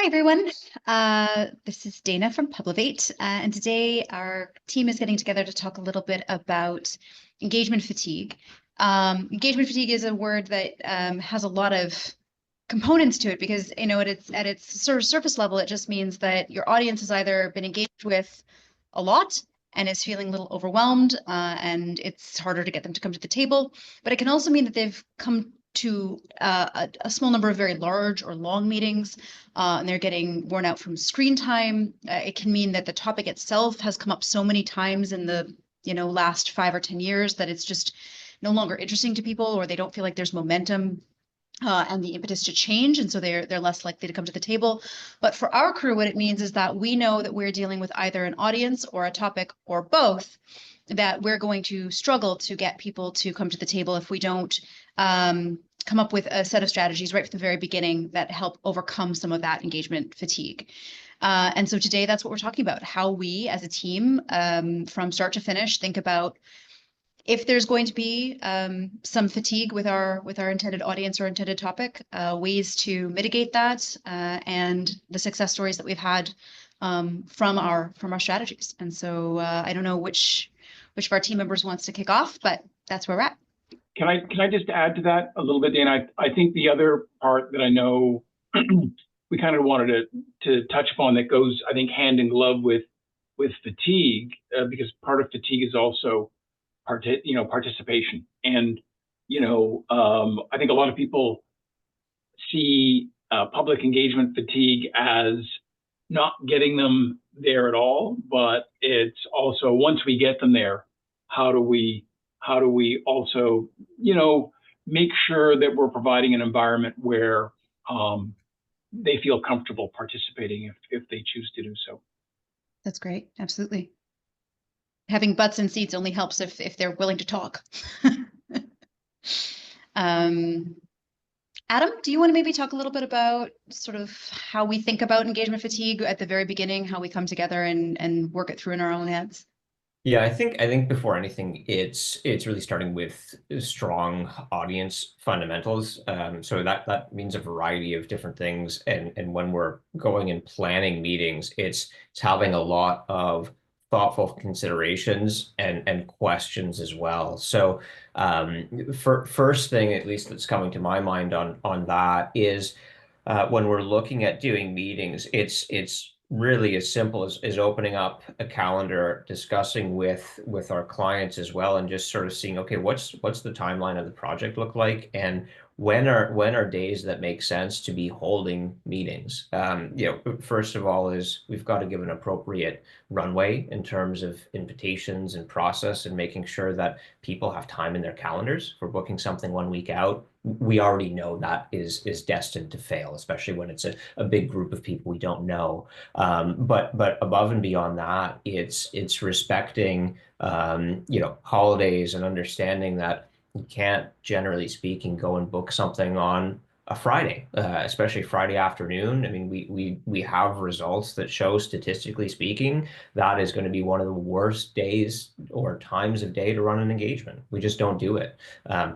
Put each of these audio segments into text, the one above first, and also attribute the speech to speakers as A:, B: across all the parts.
A: Hi, everyone. This is Dana from Publivate, and today our team is getting together to talk a little bit about engagement fatigue. Engagement fatigue is a word that has a lot of components to it because, at its sort of surface level, it just means that your audience has either been engaged with a lot and is feeling a little overwhelmed, and it's harder to get them to come to the table. But it can also mean that they've come to a small number of very large or long meetings, and they're getting worn out from screen time. It can mean that the topic itself has come up so many times in the last 5 or 10 years that it's just no longer interesting to people, or they don't feel like there's momentum and the impetus to change, and so they're less likely to come to the table. But for our crew, what it means is that we know that we're dealing with either an audience or a topic or both, that we're going to struggle to get people to come to the table if we don't come up with a set of strategies right from the very beginning that help overcome some of that engagement fatigue. And so today, that's what we're talking about: how we, as a team, from start to finish, think about if there's going to be some fatigue with our intended audience or intended topic, ways to mitigate that, and the success stories that we've had from our strategies. And so I don't know which of our team members wants to kick off, but that's where we're at.
B: Can I just add to that a little bit, Dan? I think the other part that I know we kind of wanted to touch upon that goes, I think, hand in glove with fatigue, because part of fatigue is also participation. And I think a lot of people see public engagement fatigue as not getting them there at all, but it's also, once we get them there, how do we also make sure that we're providing an environment where they feel comfortable participating if they choose to do so.
A: That's great. Absolutely. Having butts and seats only helps if they're willing to talk. Adam, do you want to maybe talk a little bit about sort of how we think about engagement fatigue at the very beginning, how we come together and work it through in our own heads?
C: Yeah, I think before anything, it's really starting with strong audience fundamentals. So that means a variety of different things. And when we're going and planning meetings, it's having a lot of thoughtful considerations and questions as well. So first thing, at least that's coming to my mind on that is when we're looking at doing meetings, it's really as simple as opening up a calendar, discussing with our clients as well, and just sort of seeing, okay, what's the timeline of the project look like, and when are days that make sense to be holding meetings. First of all, is we've got to give an appropriate runway in terms of invitations and process, and making sure that people have time in their calendars. For booking something 1 week out, we already know that is destined to fail, especially when it's a big group of people we don't know. But above and beyond that, it's respecting holidays, and understanding that you can't, generally speaking, go and book something on a Friday, especially Friday afternoon. I mean, we have results that show, statistically speaking, that is going to be one of the worst days or times of day to run an engagement. We just don't do it.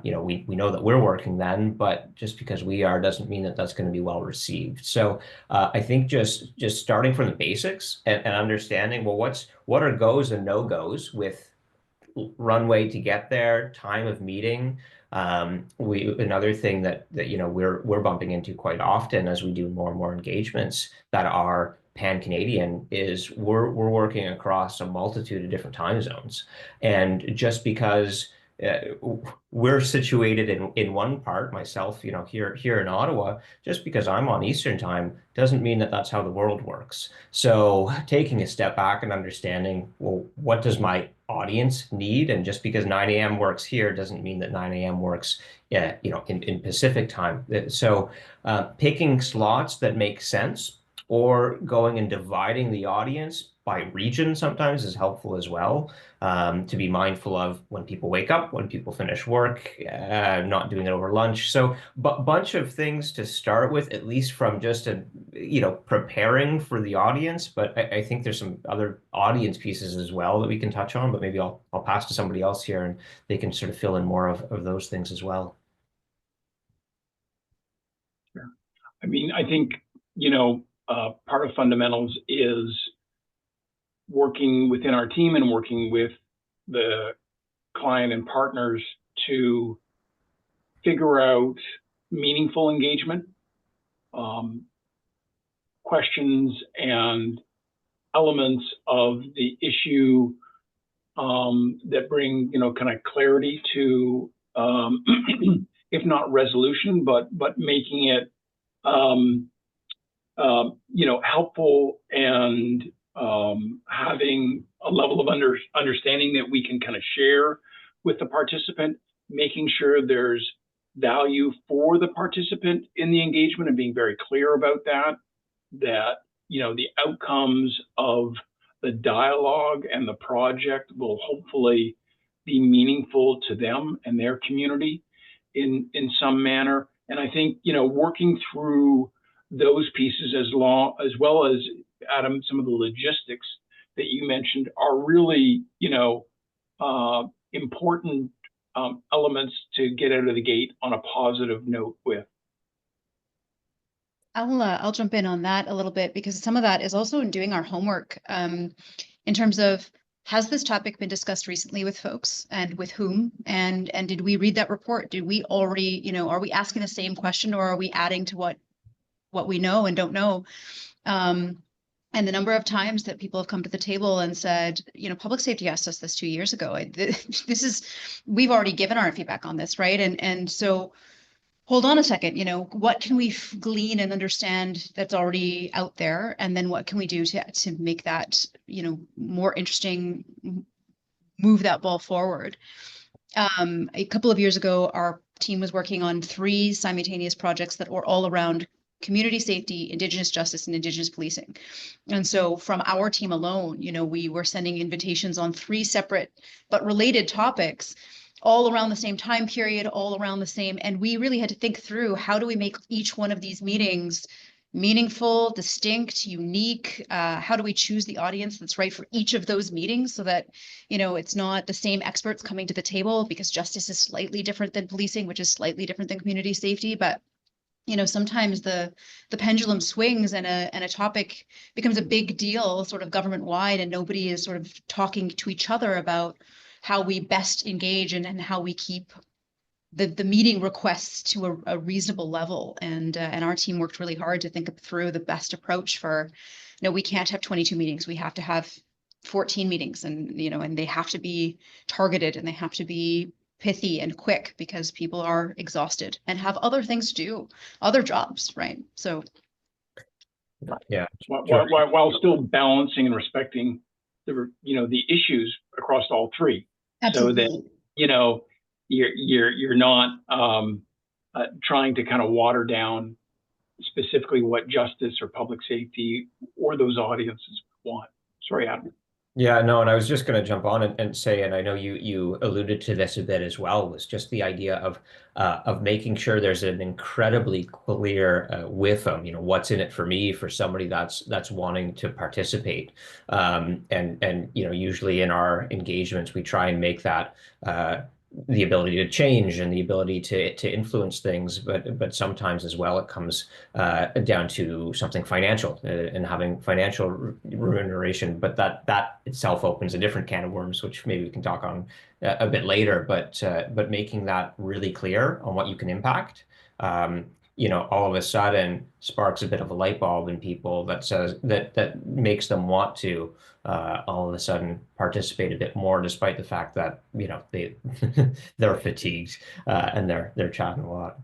C: We know that we're working then, but just because we are doesn't mean that that's going to be well received. So I think just starting from the basics and understanding, well, what are goes and no goes with runway to get there, time of meeting. Another thing that we're bumping into quite often as we do more and more engagements that are pan-Canadian is we're working across a multitude of different time zones. And just because we're situated in one part, myself, here in Ottawa, just because I'm on Eastern time doesn't mean that that's how the world works. So taking a step back and understanding, well, what does my audience need? And just because 9 a.m. works here doesn't mean that 9 a.m. works in Pacific time. So picking slots that make sense, or going and dividing the audience by region sometimes is helpful as well, to be mindful of when people wake up, when people finish work, not doing it over lunch. So bunch of things to start with, at least from just preparing for the audience. But I think there's some other audience pieces as well that we can touch on, but maybe I'll pass to somebody else here and they can sort of fill in more of those things as well.
B: Sure. I mean, I think, part of fundamentals is working within our team and working with the client and partners to figure out meaningful engagement, questions and elements of the issue that bring, kind of clarity to, if not resolution, but making it, helpful and having a level of understanding that we can kind of share with the participant, making sure there's value for the participant in the engagement and being very clear about that, the outcomes of the dialogue and the project will hopefully be meaningful to them and their community in some manner. And I think, working through those pieces as well as, Adam, some of the logistics that you mentioned are really, important elements to get out of the gate on a positive note with.
A: I'll jump in on that a little bit, because some of that is also in doing our homework, in terms of, has this topic been discussed recently with folks, and with whom? And did we read that report? Did we already, are we asking the same question, or are we adding to what we know and don't know? And the number of times that people have come to the table and said, public safety asked us this 2 years ago. We've already given our feedback on this, right? And so hold on a second, what can we glean and understand that's already out there? And then what can we do to make that, more interesting, move that ball forward? A couple of years ago, our team was working on 3 simultaneous projects that were all around community safety, Indigenous justice, and Indigenous policing. And so from our team alone, we were sending invitations on 3 separate but related topics, all around the same time period, all around the same. And we really had to think through, how do we make each one of these meetings meaningful, distinct, unique? How do we choose the audience that's right for each of those meetings, so that, it's not the same experts coming to the table, because justice is slightly different than policing, which is slightly different than community safety. But sometimes the pendulum swings, and a topic becomes a big deal, sort of government wide, and nobody is sort of talking to each other about how we best engage and how we keep the meeting requests to a reasonable level. And our team worked really hard to think through the best approach for, we can't have 22 meetings. We have to have 14 meetings, and, and they have to be targeted, and they have to be pithy and quick, because people are exhausted and have other things to do, other jobs, right? So
C: yeah,
B: while still balancing and respecting the issues across all 3.
A: Absolutely.
B: So that you're not trying to kind of water down specifically what justice or public safety or those audiences want. Sorry, Adam.
C: Yeah, no, and I was just going to jump on and say, and I know you alluded to this a bit as well, was just the idea of making sure there's an incredibly clear WIFM, what's in it for me, for somebody that's wanting to participate, and usually in our engagements we try and make that the ability to change and the ability to influence things, but sometimes as well it comes down to something financial and having financial remuneration. But that itself opens a different can of worms, which maybe we can talk on a bit later. But making that really clear on what you can impact, all of a sudden sparks a bit of a light bulb in people that says that makes them want to all of a sudden participate a bit more, despite the fact that they're fatigued and they're chatting a lot.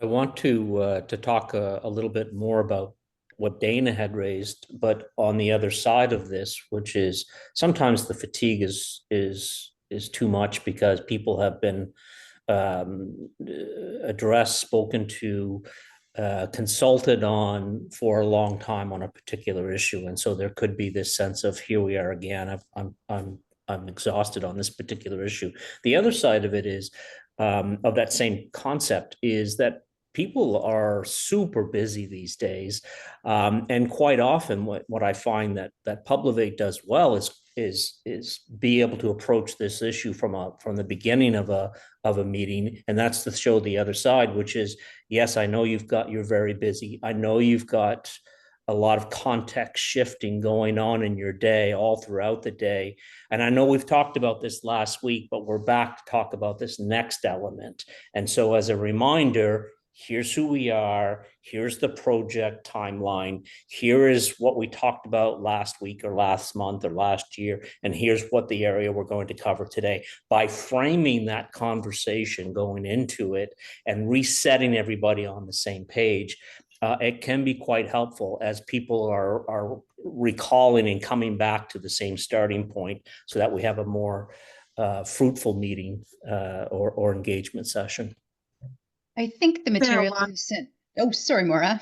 D: I want to talk a little bit more about what Dana had raised, but on the other side of this, which is sometimes the fatigue is too much, because people have been addressed, spoken to, consulted on for a long time on a particular issue, and so there could be this sense of, here we are again. I'm exhausted on this particular issue. The other side of it is, of that same concept, is that people are super busy these days, and quite often what I find that Publivate does well is be able to approach this issue from the beginning of a meeting, and that's to show the other side, which is, yes, I know you're very busy. I know you've got a lot of context shifting going on in your day all throughout the day. And I know we've talked about this last week, but we're back to talk about this next element. And so as a reminder, here's who we are, here's the project timeline, here is what we talked about last week or last month or last year, and here's what the area we're going to cover today. By framing that conversation going into it and resetting everybody on the same page, it can be quite helpful as people are recalling and coming back to the same starting point so that we have a more fruitful meeting or engagement session.
A: I think the materials we sent. Oh, sorry, Maura.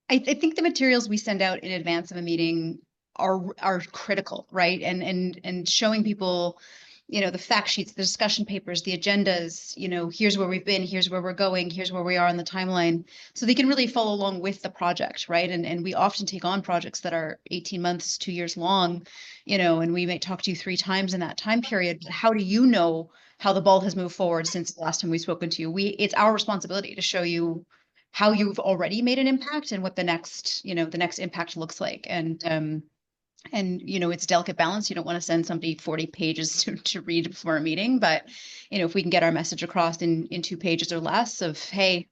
A: I think the materials we send out in advance of a meeting are critical, right? And showing people, the fact sheets, the discussion papers, the agendas, here's where we've been, here's where we're going, here's where we are on the timeline. So they can really follow along with the project, right? And we often take on projects that are 18 months, 2 years long, and we might talk to you 3 times in that time period. But how do you know how the ball has moved forward since the last time we've spoken to you? It's our responsibility to show you how you've already made an impact and what the next impact looks like. And it's a delicate balance. You don't want to send somebody 40 pages to read before a meeting, but if we can get our message across in 2 pages or less of, hey,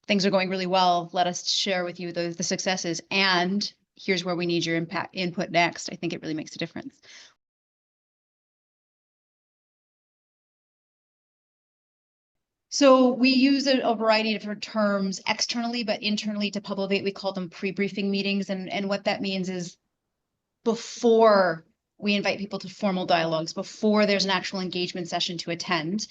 A: things are going really well, let us share with you the successes, and here's where we need your input next. I think it really makes a difference. So we use a variety of different terms externally, but internally to Publivate, we call them pre-briefing meetings. And what that means is before we invite people to formal dialogues, before there's an actual engagement session to attend,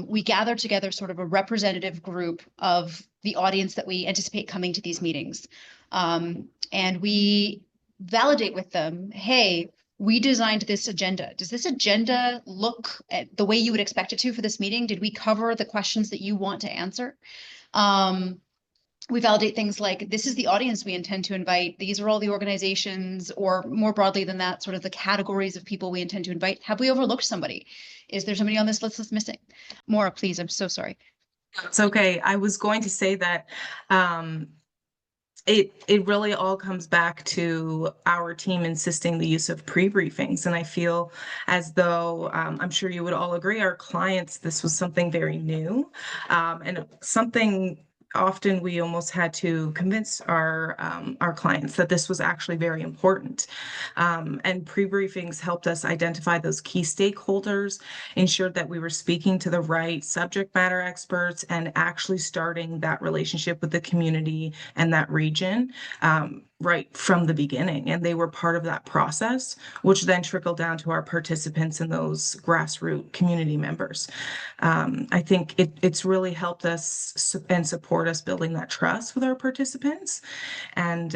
A: we gather together sort of a representative group of the audience that we anticipate coming to these meetings. And we validate with them, hey, we designed this agenda. Does this agenda look at the way you would expect it to for this meeting? Did we cover the questions that you want to answer? We validate things like, this is the audience we intend to invite. These are all the organizations, or more broadly than that, sort of the categories of people we intend to invite. Have we overlooked somebody? Is there somebody on this list that's missing? Maura, please, I'm so sorry.
E: It's okay. I was going to say that it really all comes back to our team insisting the use of pre-briefings. And I feel as though, I'm sure you would all agree, our clients, this was something very new, and something often we almost had to convince our clients that this was actually very important. And pre-briefings helped us identify those key stakeholders, ensured that we were speaking to the right subject matter experts, and actually starting that relationship with the community and that region right from the beginning. And they were part of that process, which then trickled down to our participants and those grassroots community members. I think it's really helped us and support us building that trust with our participants. And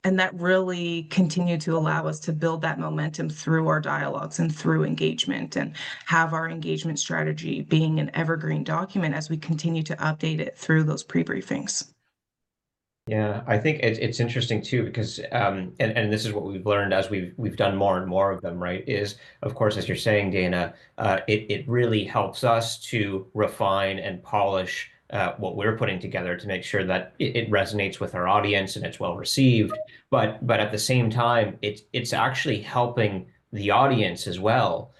E: that really continued to allow us to build that momentum through our dialogues and through engagement, and have our engagement strategy being an evergreen document as we continue to update it through those pre-briefings.
C: Yeah, I think it's interesting too, because and this is what we've learned as we've done more and more of them, right? Is, of course, as you're saying, Dana, it really helps us to refine and polish what we're putting together to make sure that it resonates with our audience and it's well received. But at the same time, it's actually helping the audience as well.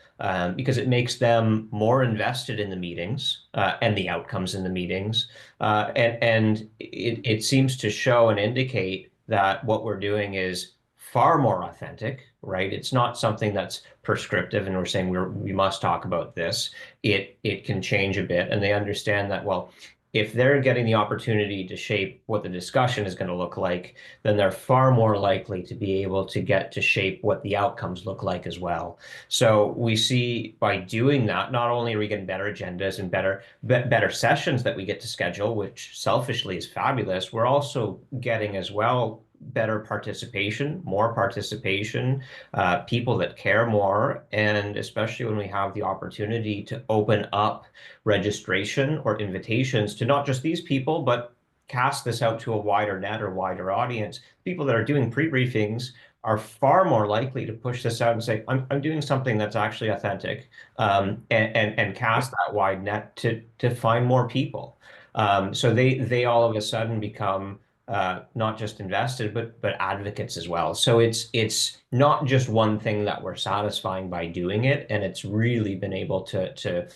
C: Because it makes them more invested in the meetings and the outcomes in the meetings. And it seems to show and indicate that what we're doing is far more authentic, right? It's not something that's prescriptive and we're saying we must talk about this. It can change a bit, and they understand that, well, if they're getting the opportunity to shape what the discussion is going to look like, then they're far more likely to be able to get to shape what the outcomes look like as well. So we see by doing that, not only are we getting better agendas and better sessions that we get to schedule, which selfishly is fabulous, we're also getting as well better participation, more participation, people that care more, and especially when we have the opportunity to open up registration or invitations to not just these people, but cast this out to a wider net or wider audience. People that are doing pre-briefings are far more likely to push this out and say, I'm doing something that's actually authentic, and cast that wide net to find more people. So they all of a sudden become not just invested, but advocates as well. So it's not just one thing that we're satisfying by doing it, and it's really been able to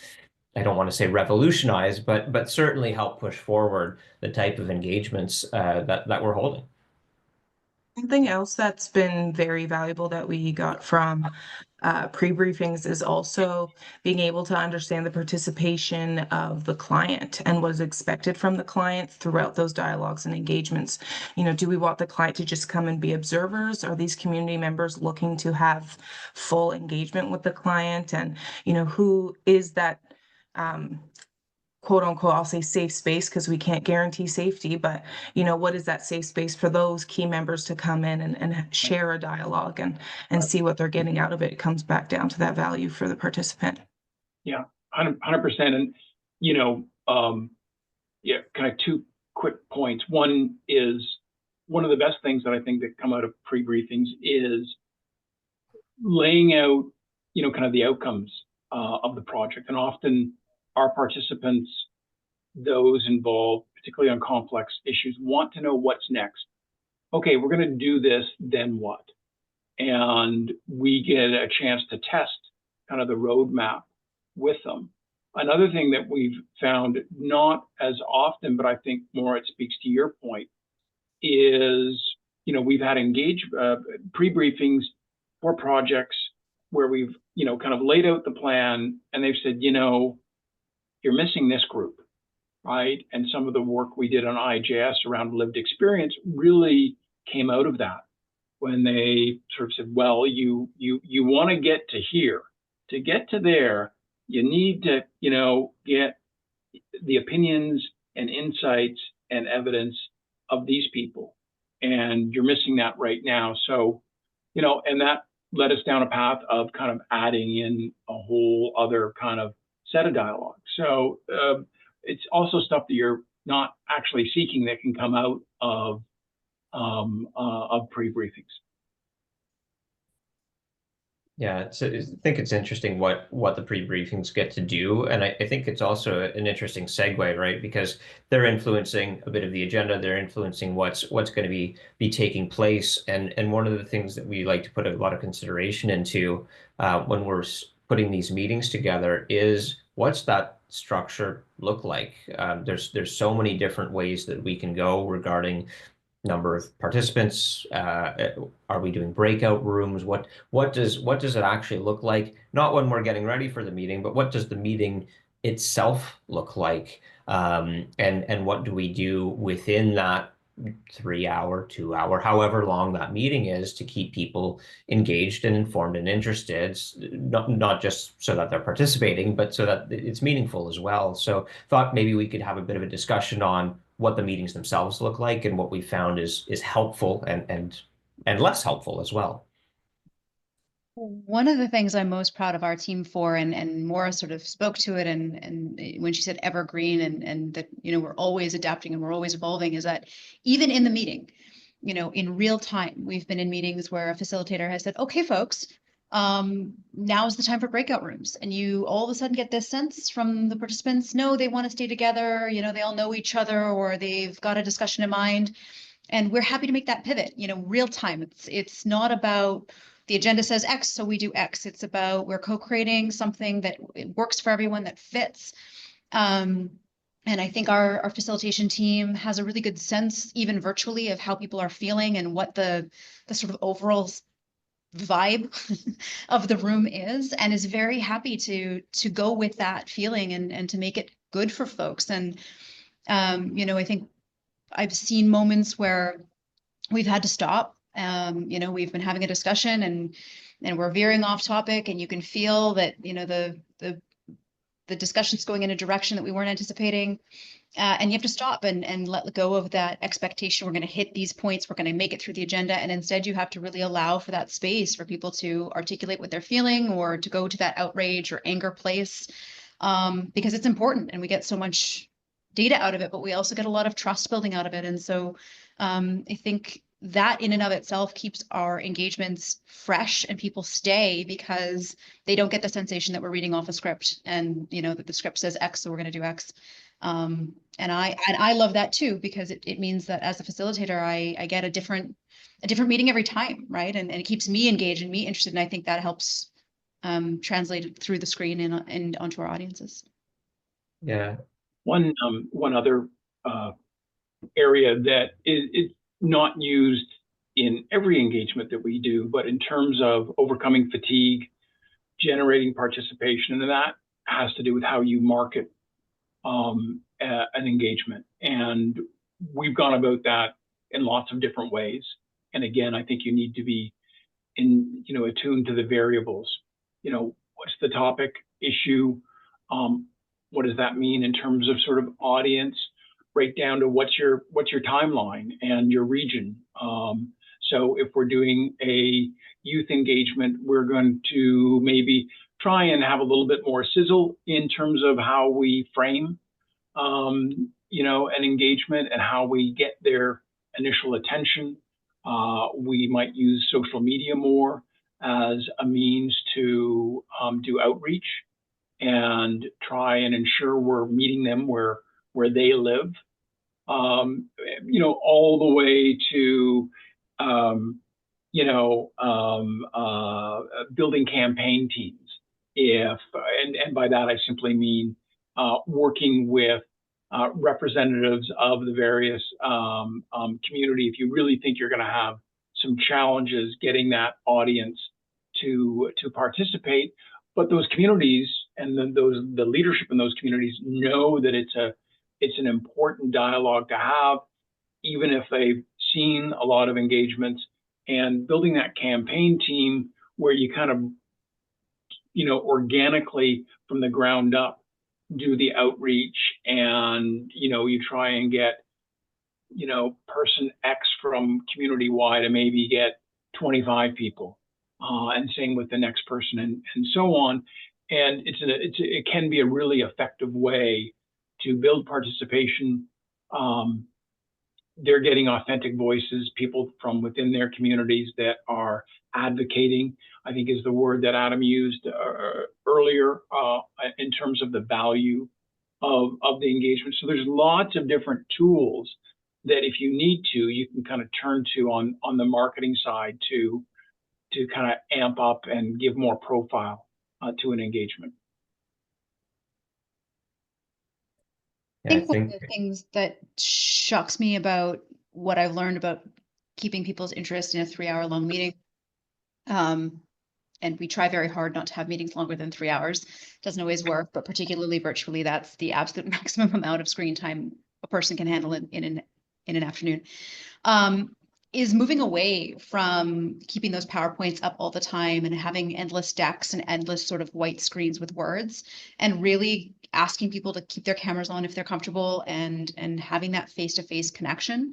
C: I don't want to say revolutionize, but certainly help push forward the type of engagements that we're holding.
E: Something else that's been very valuable that we got from pre-briefings is also being able to understand the participation of the client and what is expected from the client throughout those dialogues and engagements. You know, do we want the client to just come and be observers? Are these community members looking to have full engagement with the client? And, you know, who is that quote unquote, I'll say safe space, because we can't guarantee safety, but you know, what is that safe space for those key members to come in and share a dialogue and see what they're getting out of it? It comes back down to that value for the participant.
B: Yeah, 100%. And, you know, yeah, kind of two quick points. One is one of the best things that I think that come out of pre-briefings is laying out, you know, kind of the outcomes of the project. And often our participants, those involved, particularly on complex issues, want to know what's next. Okay, we're going to do this, then what? And we get a chance to test kind of the roadmap with them. Another thing that we've found, not as often, but I think more it speaks to your point, is, you know, we've had pre-briefings for projects where we've, you know, kind of laid out the plan and they've said, you know, you're missing this group, right? And some of the work we did on IJS around lived experience really came out of that, when they sort of said, well, you want to get to here. To get to there, you need to, you know, get the opinions and insights and evidence of these people. And you're missing that right now. So, you know, and that led us down a path of kind of adding in a whole other kind of set of dialogue. So it's also stuff that you're not actually seeking that can come out of pre-briefings.
C: Yeah, I think it's interesting what the pre-briefings get to do, and I think it's also an interesting segue, right? Because they're influencing a bit of the agenda, they're influencing what's going to be taking place, and one of the things that we like to put a lot of consideration into when we're putting these meetings together is, what's that structure look like? There's so many different ways that we can go regarding number of participants. Are we doing breakout rooms? What does it actually look like? Not when we're getting ready for the meeting, but what does the meeting itself look like? And what do we do within that 3 hour, 2 hour, however long that meeting is, to keep people engaged and informed and interested, not just so that they're participating, but so that it's meaningful as well. So thought maybe we could have a bit of a discussion on what the meetings themselves look like and what we found is helpful and less helpful as well.
A: One of the things I'm most proud of our team for, and Maura sort of spoke to it, and when she said evergreen and that, you know, we're always adapting and we're always evolving, is that even in the meeting, you know, in real time, we've been in meetings where a facilitator has said, okay, folks, now is the time for breakout rooms. And you all of a sudden get this sense from the participants, no, they want to stay together, you know, they all know each other, or they've got a discussion in mind. And we're happy to make that pivot, you know, real time. It's not about the agenda says X, so we do X. It's about we're co-creating something that works for everyone, that fits. And I think our facilitation team has a really good sense, even virtually, of how people are feeling and what the sort of overall vibe of the room is, and is very happy to go with that feeling and to make it good for folks. And you know, I think I've seen moments where we've had to stop. You know, we've been having a discussion and we're veering off topic, and you can feel that, you know, the discussion's going in a direction that we weren't anticipating. And you have to stop and let go of that expectation. We're going to hit these points. We're going to make it through the agenda. And instead, you have to really allow for that space for people to articulate what they're feeling, or to go to that outrage or anger place, because it's important and we get so much data out of it, but we also get a lot of trust building out of it. And so I think that in and of itself keeps our engagements fresh, and people stay because they don't get the sensation that we're reading off a script and, you know, that the script says X, so we're going to do X. And I love that too, because it means that as a facilitator, I get a different meeting every time, right? And it keeps me engaged and me interested. And I think that helps translate it through the screen and onto our audiences.
C: Yeah.
B: One other area that is not used in every engagement that we do, but in terms of overcoming fatigue, generating participation, and that has to do with how you market an engagement. And we've gone about that in lots of different ways. And again, I think you need to be attuned to the variables. You know, what's the topic, issue? What does that mean in terms of sort of audience? Right down to what's your timeline and your region. So if we're doing a youth engagement, we're going to maybe try and have a little bit more sizzle in terms of how we frame, an engagement and how we get their initial attention. We might use social media more as a means to do outreach and try and ensure we're meeting them where they live, all the way to, building campaign teams. And by that, I simply mean working with representatives of the various community. If you really think you're going to have some challenges getting that audience to participate, but those communities and the leadership in those communities know that it's an important dialogue to have, even if they've seen a lot of engagements, and building that campaign team where you kind of, organically from the ground up do the outreach, and, you try and get, person X from community Y to maybe get 25 people, and same with the next person, and so on. And it can be a really effective way to build participation. They're getting authentic voices, people from within their communities that are advocating, I think is the word that Adam used earlier, in terms of the value of the engagement. So there's lots of different tools that if you need to, you can kind of turn to on the marketing side to kind of amp up and give more profile to an engagement.
C: Yeah,
A: I think one of the things that shocks me about what I've learned about keeping people's interest in a 3-hour-long meeting, and we try very hard not to have meetings longer than 3 hours. Doesn't always work, but particularly virtually, that's the absolute maximum amount of screen time a person can handle in an afternoon. Is moving away from keeping those PowerPoints up all the time and having endless decks and endless sort of white screens with words, and really asking people to keep their cameras on if they're comfortable, and having that face-to-face connection.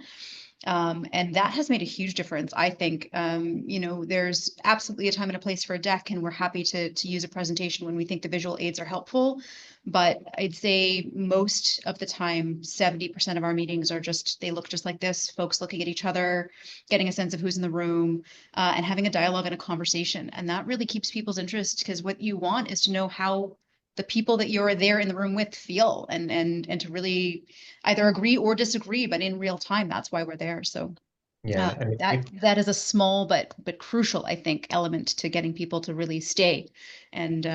A: And that has made a huge difference, I think. There's absolutely a time and a place for a deck, and we're happy to use a presentation when we think the visual aids are helpful. But I'd say most of the time, 70% of our meetings are they look just like this, folks looking at each other, getting a sense of who's in the room, and having a dialogue and a conversation. And that really keeps people's interest, because what you want is to know how the people that you're there in the room with feel, and to really either agree or disagree, but in real time. That's why we're there. So
C: yeah,
A: that is a small but crucial, I think, element to getting people to really stay and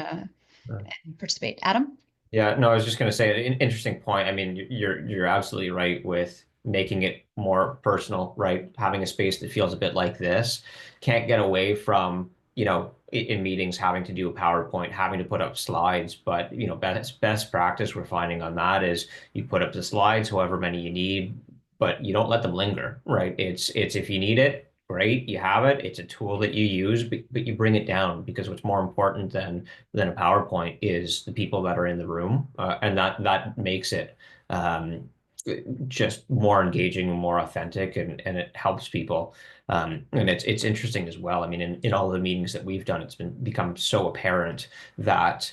A: participate. Adam?
C: Yeah, no, I was just going to say an interesting point. I mean, you're absolutely right with making it more personal, right? Having a space that feels a bit like this. Can't get away from, in meetings having to do a PowerPoint, having to put up slides. But, best practice we're finding on that is you put up the slides, however many you need, but you don't let them linger, right? It's if you need it, great, you have it. It's a tool that you use, but you bring it down, because what's more important than a PowerPoint is the people that are in the room, and that makes it just more engaging and more authentic, and it helps people. And it's interesting as well. I mean, in all the meetings that we've done, it's become so apparent that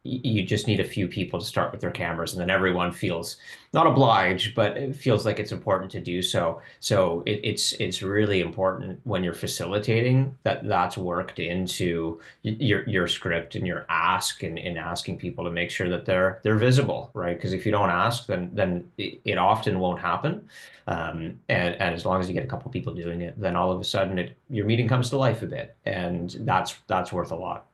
C: you just need a few people to start with their cameras, and then everyone feels not obliged, but it feels like it's important to do so. So it's really important when you're facilitating that that's worked into your script and your ask, and in asking people to make sure that they're visible, right? Because if you don't ask, then it often won't happen. And as long as you get a couple people doing it, then all of a sudden your meeting comes to life a bit, and that's worth a lot.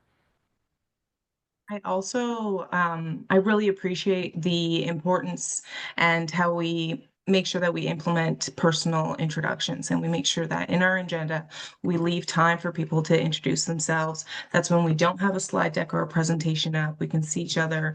E: I also, I really appreciate the importance and how we make sure that we implement personal introductions, and we make sure that in our agenda, we leave time for people to introduce themselves. That's when we don't have a slide deck or a presentation up, we can see each other.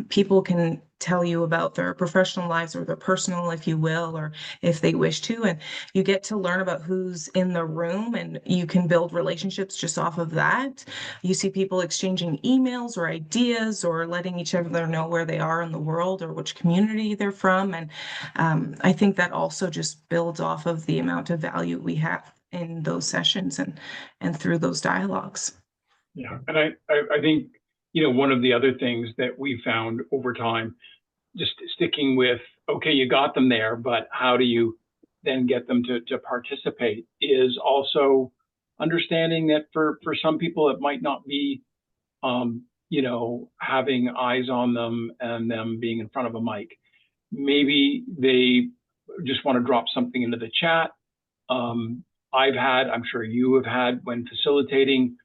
E: People can tell you about their professional lives or their personal, if you will, or if they wish to, and you get to learn about who's in the room, and you can build relationships just off of that. You see people exchanging emails or ideas or letting each other know where they are in the world or which community they're from. And I think that also just builds off of the amount of value we have in those sessions and through those dialogues.
B: Yeah, and I think, one of the other things that we found over time, just sticking with, okay, you got them there, but how do you then get them to participate, is also understanding that for some people it might not be having eyes on them and them being in front of a mic. Maybe they just want to drop something into the chat. I'm sure you have had, when facilitating,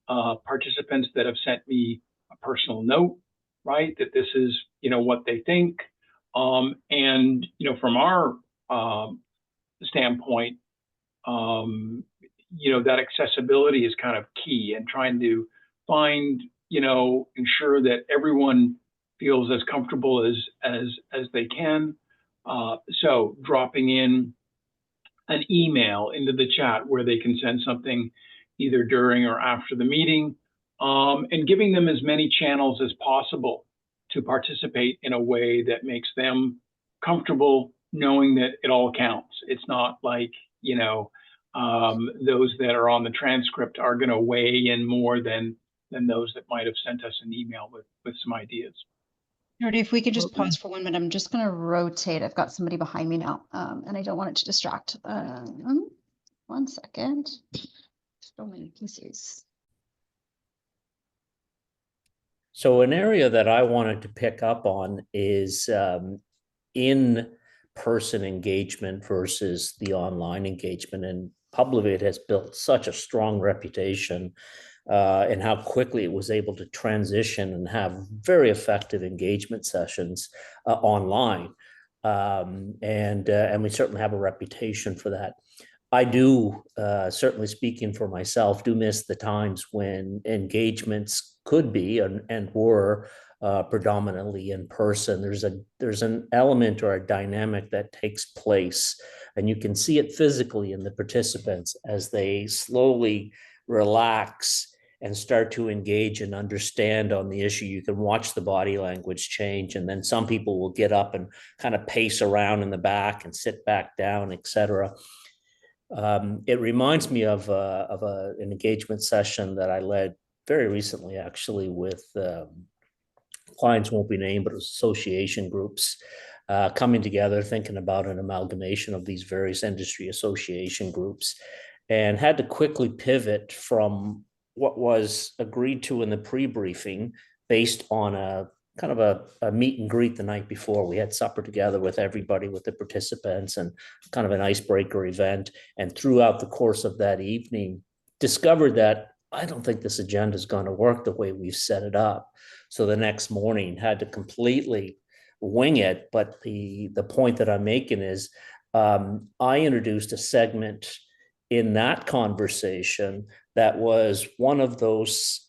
B: participants that have sent me a personal note, right? That this is, what they think. And, from our standpoint, that accessibility is kind of key, and trying to find, ensure that everyone feels as comfortable as they can. So dropping in an email into the chat where they can send something either during or after the meeting, and giving them as many channels as possible to participate in a way that makes them comfortable, knowing that it all counts. It's not like, those that are on the transcript are going to weigh in more than those that might have sent us an email with some ideas.
A: Jordy, if we could just pause for 1 minute, I'm just going to rotate. I've got somebody behind me now, and I don't want it to distract. 1 second. So many pieces.
D: So an area that I wanted to pick up on is in-person engagement versus the online engagement. And Publivate has built such a strong reputation and how quickly it was able to transition and have very effective engagement sessions online. And we certainly have a reputation for that. I do, certainly speaking for myself, do miss the times when engagements could be and were predominantly in person. There's an element or a dynamic that takes place, and you can see it physically in the participants as they slowly relax and start to engage and understand on the issue. You can watch the body language change, and then some people will get up and kind of pace around in the back and sit back down, etc. It reminds me of an engagement session that I led very recently, actually, with clients won't be named, but it was association groups coming together, thinking about an amalgamation of these various industry association groups, and had to quickly pivot from what was agreed to in the pre-briefing based on a kind of a meet and greet the night before. We had supper together with everybody, with the participants, and kind of an icebreaker event. And throughout the course of that evening, discovered that I don't think this agenda is going to work the way we've set it up. So the next morning had to completely wing it. But the point that I'm making is I introduced a segment in that conversation that was one of those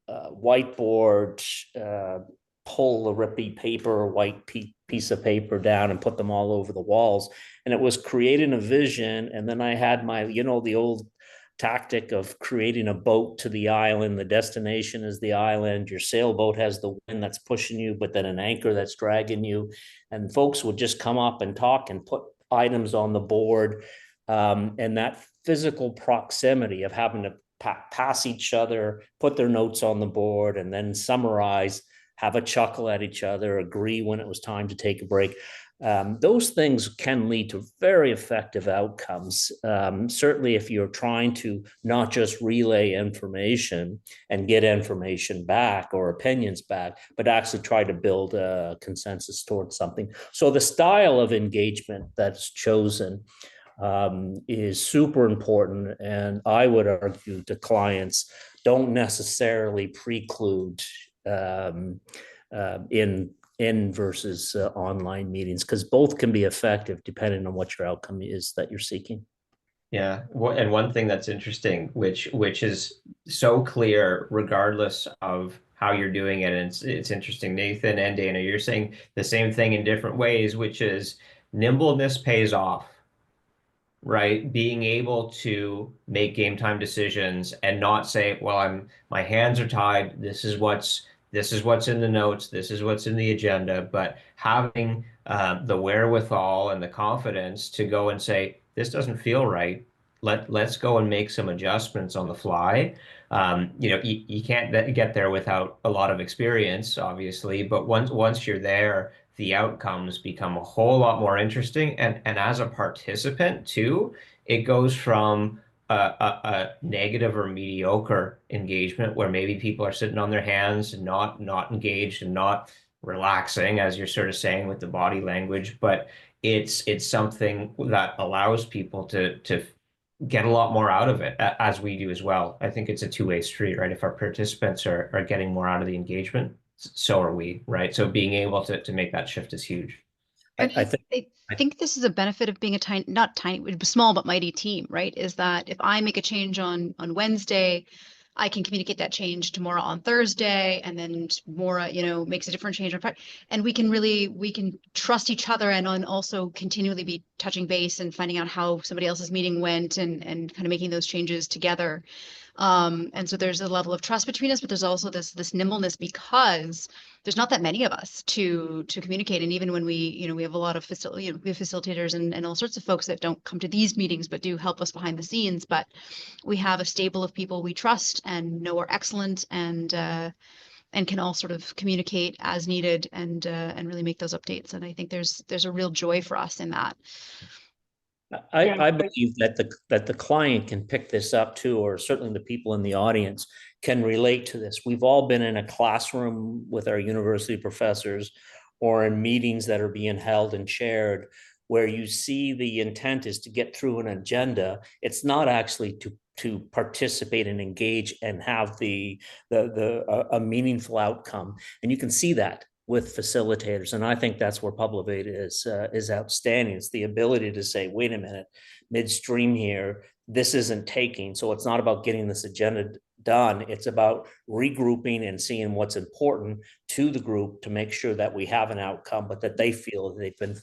D: whiteboard, pull a repeat paper, white piece of paper down and put them all over the walls. And it was creating a vision. And then I had my, the old tactic of creating a boat to the island. The destination is the island. Your sailboat has the wind that's pushing you, but then an anchor that's dragging you. And folks would just come up and talk and put items on the board. And that physical proximity of having to pass each other, put their notes on the board, and then summarize, have a chuckle at each other, agree when it was time to take a break. Those things can lead to very effective outcomes. Certainly, if you're trying to not just relay information and get information back or opinions back, but actually try to build a consensus towards something. So the style of engagement that's chosen is super important. And I would argue to clients don't necessarily preclude in versus online meetings, because both can be effective depending on what your outcome is that you're seeking.
C: Yeah, and one thing that's interesting, which is so clear regardless of how you're doing it, and it's interesting, Nathan and Dana, you're saying the same thing in different ways, which is nimbleness pays off, right? Being able to make game time decisions and not say, well, my hands are tied. This is what's in the notes. This is what's in the agenda. But having the wherewithal and the confidence to go and say, this doesn't feel right. Let's go and make some adjustments on the fly. You can't get there without a lot of experience, obviously. But once you're there, the outcomes become a whole lot more interesting. And as a participant too, it goes from a negative or mediocre engagement where maybe people are sitting on their hands and not engaged and not relaxing, as you're sort of saying with the body language, but it's something that allows people to get a lot more out of it, as we do as well. I think it's a two-way street, right? If our participants are getting more out of the engagement, so are we, right? So being able to make that shift is huge.
A: I think this is a benefit of being a not tiny, small but mighty team, right? Is that if I make a change on Wednesday, I can communicate that change to Maura on Thursday, and then Maura, makes a different change on Friday, and we can trust each other, and also continually be touching base and finding out how somebody else's meeting went, and kind of making those changes together. And so there's a level of trust between us, but there's also this nimbleness because there's not that many of us to communicate. And even when we have a lot of we have facilitators and all sorts of folks that don't come to these meetings, but do help us behind the scenes. But we have a stable of people we trust and know are excellent and can all sort of communicate as needed and really make those updates. And I think there's a real joy for us in that.
D: I believe that the client can pick this up too, or certainly the people in the audience can relate to this. We've all been in a classroom with our university professors or in meetings that are being held and chaired where you see the intent is to get through an agenda. It's not actually to participate and engage and have a meaningful outcome. And you can see that with facilitators. And I think that's where Publivate is outstanding. It's the ability to say, wait a minute, midstream here, this isn't taking. So it's not about getting this agenda done. It's about regrouping and seeing what's important to the group to make sure that we have an outcome, but that they feel that they've been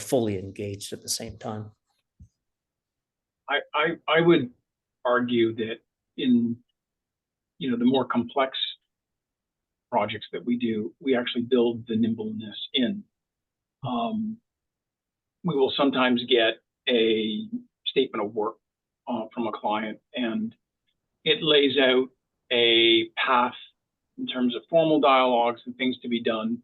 D: fully engaged at the same time.
B: I would argue that in the more complex projects that we do, we actually build the nimbleness in. We will sometimes get a statement of work from a client, and it lays out a path in terms of formal dialogues and things to be done.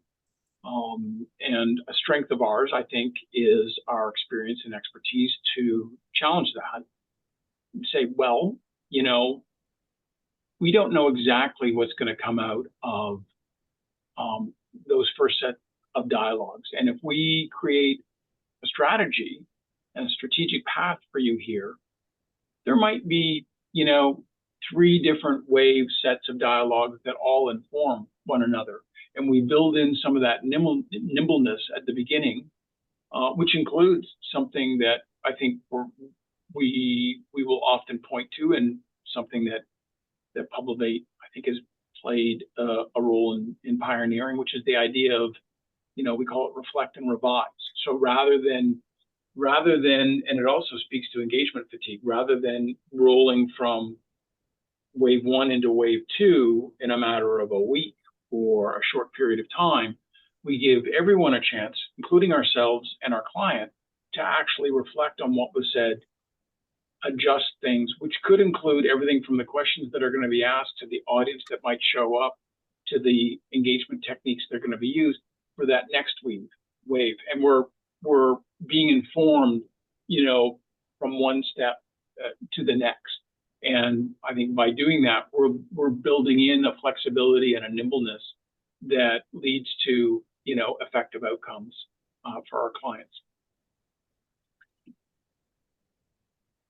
B: And a strength of ours, I think, is our experience and expertise to challenge that and say, well, we don't know exactly what's going to come out of those first set of dialogues. And if we create a strategy and a strategic path for you here, there might be, 3 different wave sets of dialogues that all inform one another. And we build in some of that nimbleness at the beginning, which includes something that I think we will often point to, and something that Publivate, I think, has played a role in pioneering, which is the idea of, we call it reflect and revise. So rather than, and it also speaks to engagement fatigue, rather than rolling from wave 1 into wave 2 in a matter of a week or a short period of time, we give everyone a chance, including ourselves and our client, to actually reflect on what was said adjust things, which could include everything from the questions that are going to be asked to the audience that might show up to the engagement techniques that are going to be used for that next wave. And we're being informed, from one step to the next. And I think by doing that, we're building in a flexibility and a nimbleness that leads to, effective outcomes for our clients.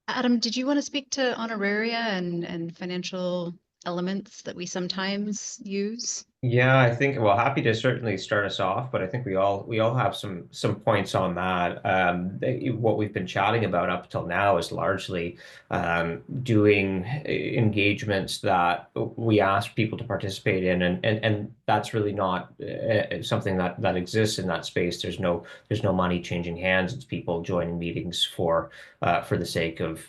A: Adam, did you want to speak to honoraria and financial elements that we sometimes use?
C: Yeah, I think, well, happy to certainly start us off, but I think we all have some points on that. What we've been chatting about up till now is largely doing engagements that we ask people to participate in, and that's really not something that exists in that space. There's no money changing hands. It's people joining meetings for the sake of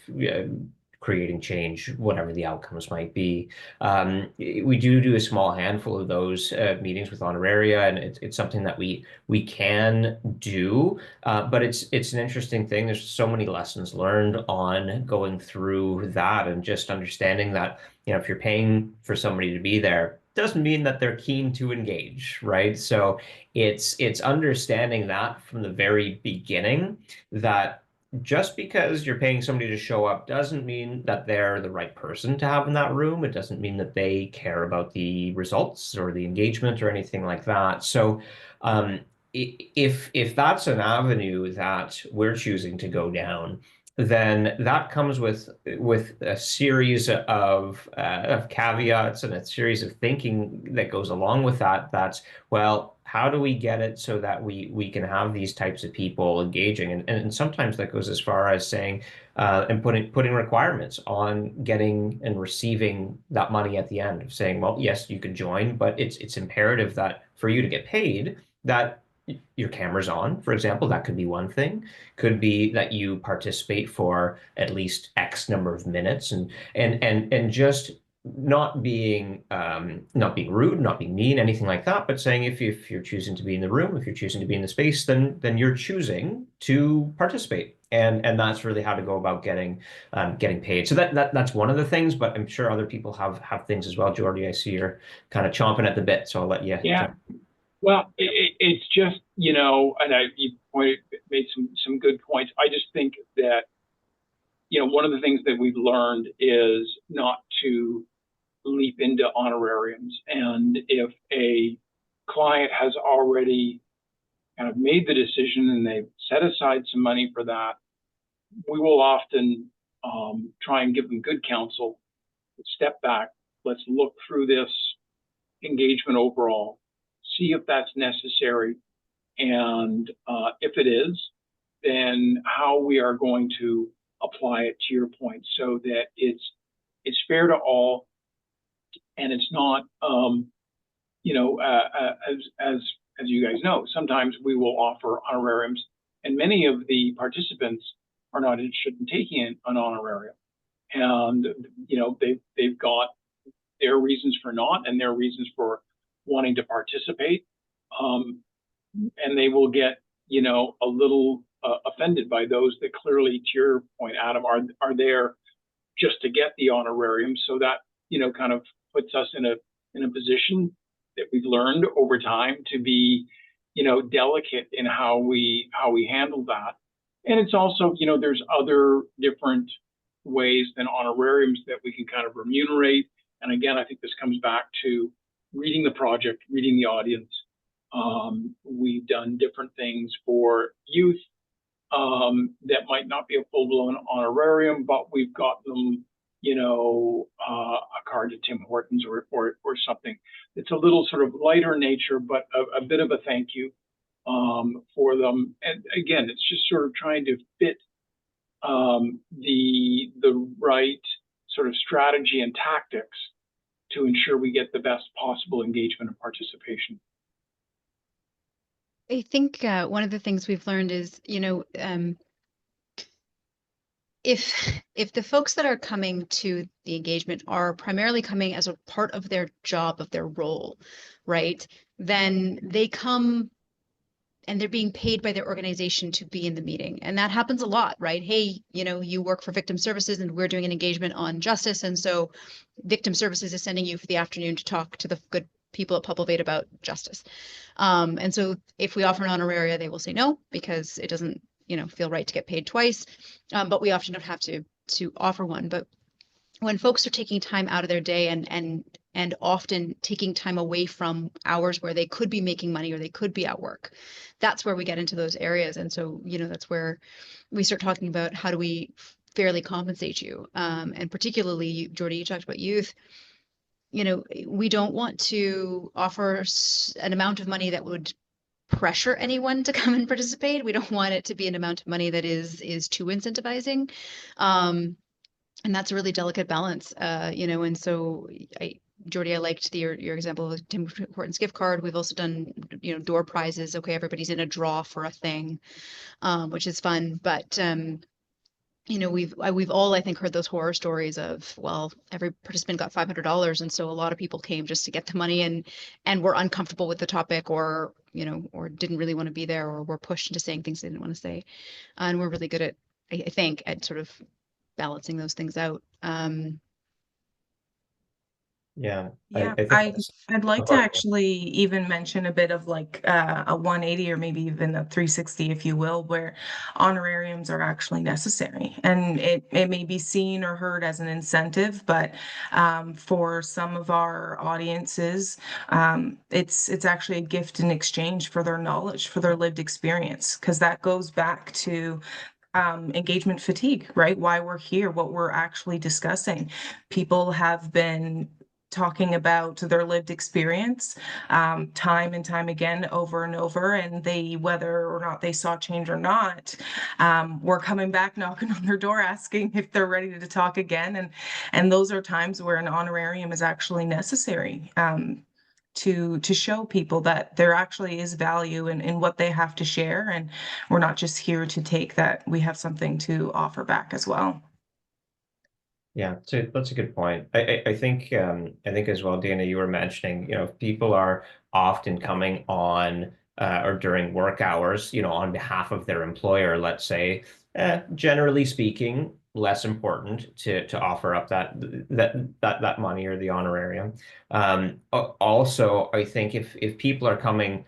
C: creating change, whatever the outcomes might be. We do a small handful of those meetings with honoraria, and it's something that we can do, but it's an interesting thing. There's so many lessons learned on going through that, and just understanding that, if you're paying for somebody to be there, doesn't mean that they're keen to engage, right? So it's understanding that from the very beginning, that just because you're paying somebody to show up doesn't mean that they're the right person to have in that room. It doesn't mean that they care about the results or the engagement or anything like that. So if that's an avenue that we're choosing to go down, then that comes with a series of caveats and a series of thinking that goes along with that. That's, well, how do we get it so that we can have these types of people engaging? And sometimes that goes as far as saying and putting requirements on getting and receiving that money at the end, of saying, well, yes, you can join, but it's imperative that for you to get paid, that your camera's on, for example. That could be one thing. Could be that you participate for at least X number of minutes, and just not being rude, not being mean, anything like that, but saying if you're choosing to be in the room, if you're choosing to be in the space, then you're choosing to participate. And that's really how to go about getting paid. So that's one of the things, but I'm sure other people have things as well. Jordy, I see you're kind of chomping at the bit, so I'll let you.
B: Yeah. Well, it's just, and you made some good points. I just think that, one of the things that we've learned is not to leap into honorariums. And if a client has already kind of made the decision and they've set aside some money for that, we will often try and give them good counsel. Step back. Let's look through this engagement overall, see if that's necessary, and if it is, then how we are going to apply it, to your point, so that it's fair to all, and it's not, as you guys know, sometimes we will offer honorariums, and many of the participants are not interested in taking an honorarium, and they've got their reasons for not, and their reasons for wanting to participate, and they will get a little offended by those that clearly, to your point, Adam, are there just to get the honorarium. So that kind of puts us in a position that we've learned over time to be delicate in how we handle that. And it's also there's other different ways than honorariums that we can kind of remunerate. And again, I think this comes back to reading the project, reading the audience. We've done different things for youth that might not be a full-blown honorarium, but we've got them, a card to Tim Hortons or something. It's a little sort of lighter nature, but a bit of a thank you for them. And again, it's just sort of trying to fit the right sort of strategy and tactics to ensure we get the best possible engagement and participation.
A: I think one of the things we've learned is, if the folks that are coming to the engagement are primarily coming as a part of their job, of their role, right, then they come they're being paid by their organization to be in the meeting. And that happens a lot, right? Hey, you work for victim services and we're doing an engagement on justice. And so victim services is sending you for the afternoon to talk to the good people at Publivate about justice. And so if we offer an honoraria, they will say no, because it doesn't, feel right to get paid twice. But we often don't have to offer one. But when folks are taking time out of their day and often taking time away from hours where they could be making money or they could be at work, that's where we get into those areas. And so, that's where we start talking about how do we fairly compensate you. And particularly, Jordy, you talked about youth. We don't want to offer an amount of money that would pressure anyone to come and participate. We don't want it to be an amount of money that is too incentivizing. And that's a really delicate balance, and so Jordy, I liked your example of Tim Hortons gift card. We've also done, door prizes. Okay, everybody's in a draw for a thing, which is fun. But we've all, I think, heard those horror stories of, well, every participant got $500, and so a lot of people came just to get the money and were uncomfortable with the topic, or or didn't really want to be there, or were pushed into saying things they didn't want to say. And we're really good at, I think, at sort of balancing those things out.
C: Yeah,
E: Yeah,
C: I think
E: I'd like to
C: okay.
E: actually even mention a bit of like a 180 or maybe even a 360, if you will, where honorariums are actually necessary. And it may be seen or heard as an incentive, but for some of our audiences, it's actually a gift in exchange for their knowledge, for their lived experience, because that goes back to engagement fatigue, right? Why we're here, what we're actually discussing. People have been talking about their lived experience time and time again, over and over, and whether or not they saw change or not, we're coming back knocking on their door asking if they're ready to talk again, and those are times where an honorarium is actually necessary. To show people that there actually is value in what they have to share, and we're not just here to take, that we have something to offer back as well.
C: Yeah, so that's a good point. I think as well, Dana, you were mentioning, people are often coming on or during work hours, on behalf of their employer, let's say, generally speaking, less important to offer up that money or the honorarium. Also, I think if people are coming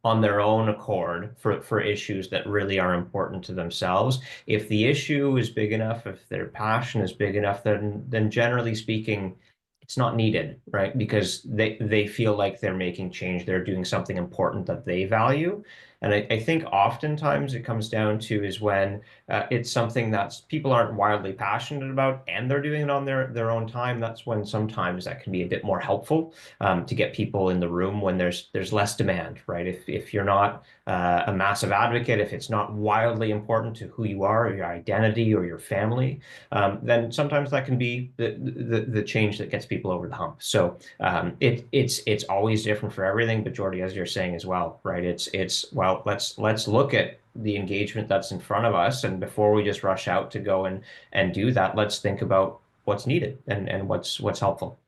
C: on their own accord for issues that really are important to themselves, if the issue is big enough, if their passion is big enough, then generally speaking, it's not needed, right? Because they feel like they're making change, they're doing something important that they value. And I think oftentimes it comes down to is when it's something that people aren't wildly passionate about and they're doing it on their own time. That's when sometimes that can be a bit more helpful to get people in the room when there's less demand, right? If you're not a massive advocate, if it's not wildly important to who you are or your identity or your family, then sometimes that can be the change that gets people over the hump. So it's always different for everything. But Jordy, as you're saying as well, right? It's well, let's look at the engagement that's in front of us, and before we just rush out to go and do that, let's think about what's needed and what's helpful.